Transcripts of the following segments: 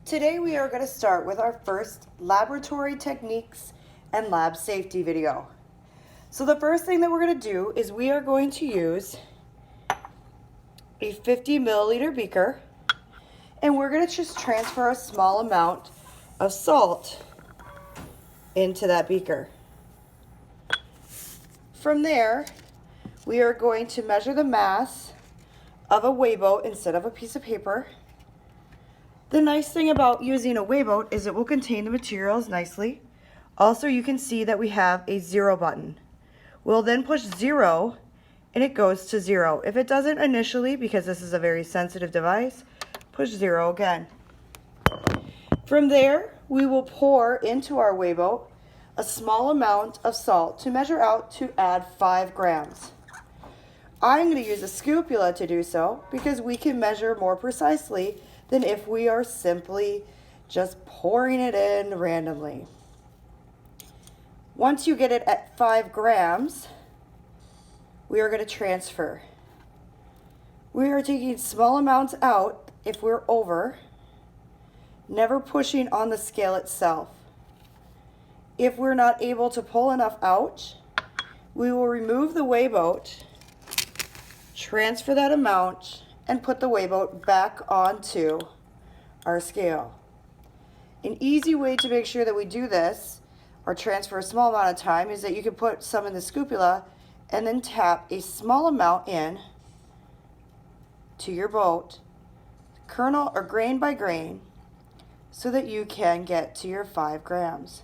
Today we are going to start with our first laboratory techniques and lab safety video. So the first thing that we're going to do is we are going to use a 50 milliliter beaker, and we're going to just transfer a small amount of salt into that beaker. From there, we are going to measure the mass of a weigh boat instead of a piece of paper. The nice thing about using a weigh boat is it will contain the materials nicely. Also, you can see that we have a 0 button. We'll then push 0 and it goes to 0. If it doesn't initially, because this is a very sensitive device, push 0 again. From there, we will pour into our weigh boat a small amount of salt to measure out to add 5 grams. I'm going to use a scupula to do so because we can measure more precisely than if we are simply just pouring it in randomly. Once you get it at 5 grams, we are going to transfer. We are taking small amounts out if we're over, never pushing on the scale itself. If we're not able to pull enough out, we will remove the weigh boat, transfer that amount, and put the weigh boat back onto our scale. An easy way to make sure that we do this or transfer a small amount of time is that you can put some in the scupula and then tap a small amount in to your boat, kernel or grain by grain, so that you can get to your 5 grams.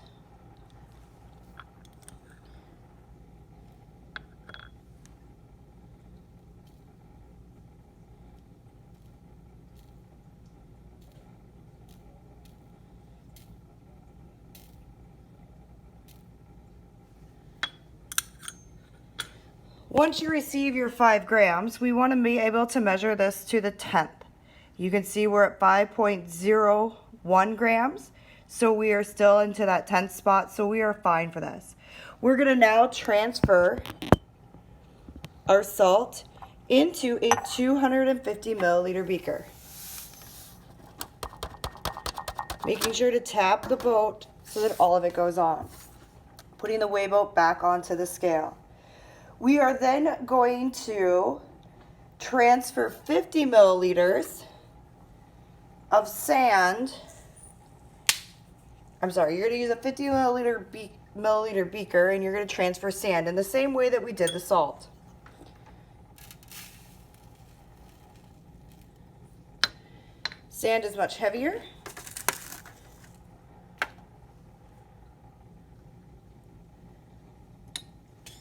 Once you receive your 5 grams, we want to be able to measure this to the 10th. You can see we're at 5.01 grams, so we are still into that 10th spot, so we are fine for this. We're going to now transfer our salt into a 250 milliliter beaker. Making sure to tap the boat so that all of it goes on. Putting the weigh boat back onto the scale. We are then going to transfer 50 milliliters of sand. You're going to use a 50 milliliter beaker, and you're going to transfer sand in the same way that we did the salt. Sand is much heavier.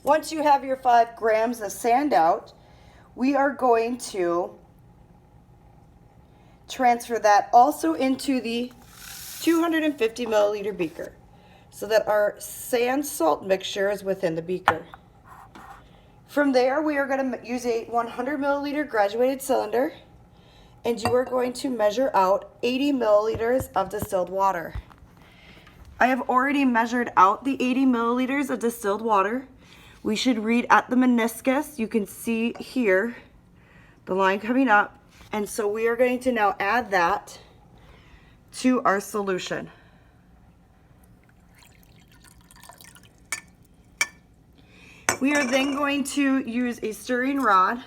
Once you have your 5 grams of sand out, we are going to transfer that also into the 250 milliliter beaker so that our sand salt mixture is within the beaker. From there, we are going to use a 100 milliliter graduated cylinder, and you are going to measure out 80 milliliters of distilled water. I have already measured out the 80 milliliters of distilled water. We should read at the meniscus. You can see here the line coming up. And so we are going to now add that to our solution. We are then going to use a stirring rod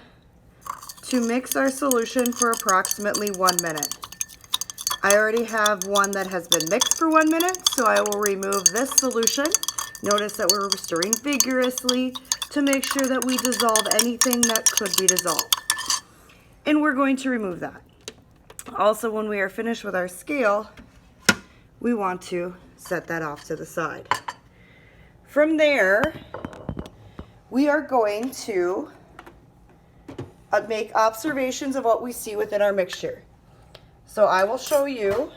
to mix our solution for approximately 1 minute. I already have one that has been mixed for 1 minute, so I will remove this solution. Notice that we're stirring vigorously to make sure that we dissolve anything that could be dissolved. And we're going to remove that. Also, when we are finished with our scale, we want to set that off to the side. From there, we are going to make observations of what we see within our mixture. So I will show you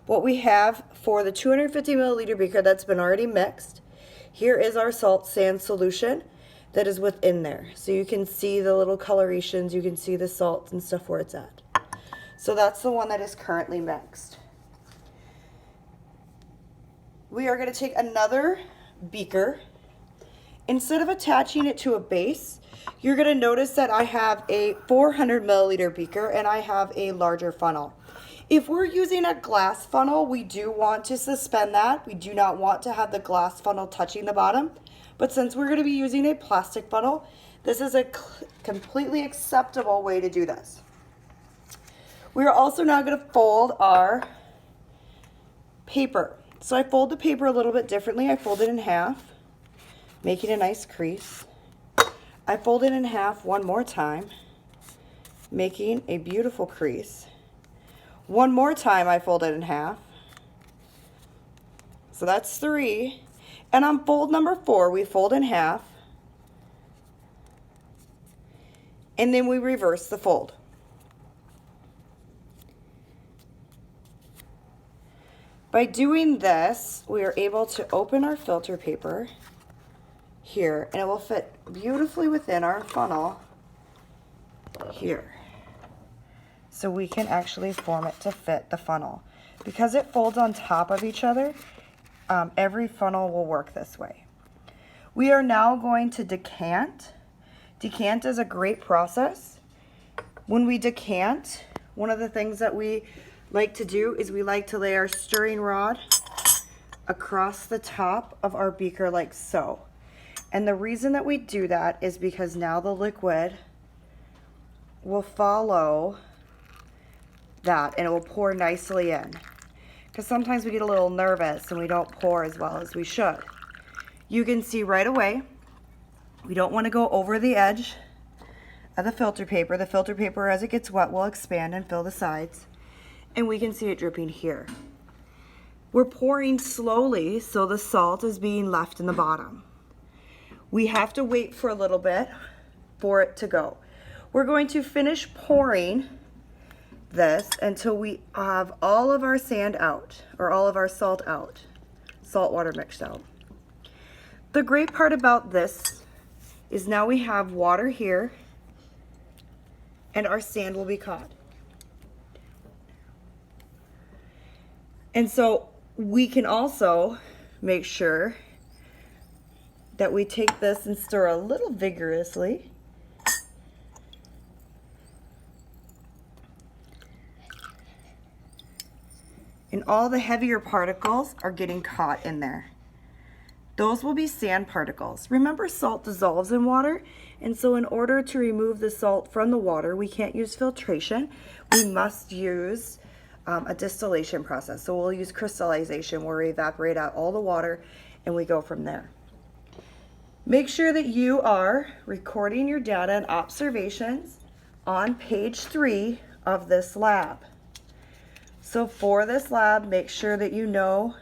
what we have for the 250 milliliter beaker that's been already mixed. Here is our salt sand solution that is within there. So you can see the little colorations, you can see the salt and stuff where it's at. So that's the one that is currently mixed. We are going to take another beaker. Instead of attaching it to a base, you're going to notice that I have a 400 milliliter beaker and I have a larger funnel. If we're using a glass funnel, we do want to suspend that. We do not want to have the glass funnel touching the bottom. But since we're going to be using a plastic funnel, this is a completely acceptable way to do this. We are also now going to fold our paper. So I fold the paper a little bit differently. I fold it in half, making a nice crease. I fold it in half one more time, making a beautiful crease. One more time I fold it in half. So that's 3. And on fold number 4, we fold in half. And then we reverse the fold. By doing this, we are able to open our filter paper here, and it will fit beautifully within our funnel here. So we can actually form it to fit the funnel. Because it folds on top of each other, every funnel will work this way. We are now going to decant. Decant is a great process. When we decant, one of the things that we like to do is we like to lay our stirring rod across the top of our beaker like so. And the reason that we do that is because now the liquid will follow that and it will pour nicely in. Because sometimes we get a little nervous and we don't pour as well as we should. You can see right away, we don't want to go over the edge of the filter paper. The filter paper, as it gets wet, will expand and fill the sides. And we can see it dripping here. We're pouring slowly, so the salt is being left in the bottom. We have to wait for a little bit for it to go. We're going to finish pouring this until we have all of our sand out, or all of our salt out, salt water mixed out. The great part about this is now we have water here and our sand will be caught. And so we can also make sure that we take this and stir a little vigorously. And all the heavier particles are getting caught in there. Those will be sand particles. Remember, salt dissolves in water, and so in order to remove the salt from the water, we can't use filtration. We must use a distillation process. So we'll use crystallization where we evaporate out all the water and we go from there. Make sure that you are recording your data and observations on page 3 of this lab. So for this lab, make sure that you know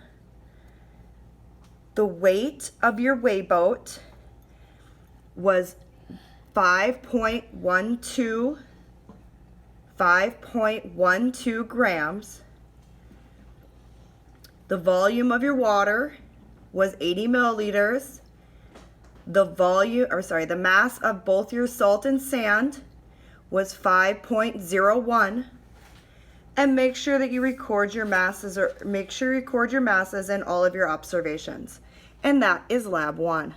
the weight of your weigh boat was 5.12 grams. The volume of your water was 80 milliliters. The mass of both your salt and sand was 5.01. And make sure that you record your masses, and all of your observations. And that is lab 1.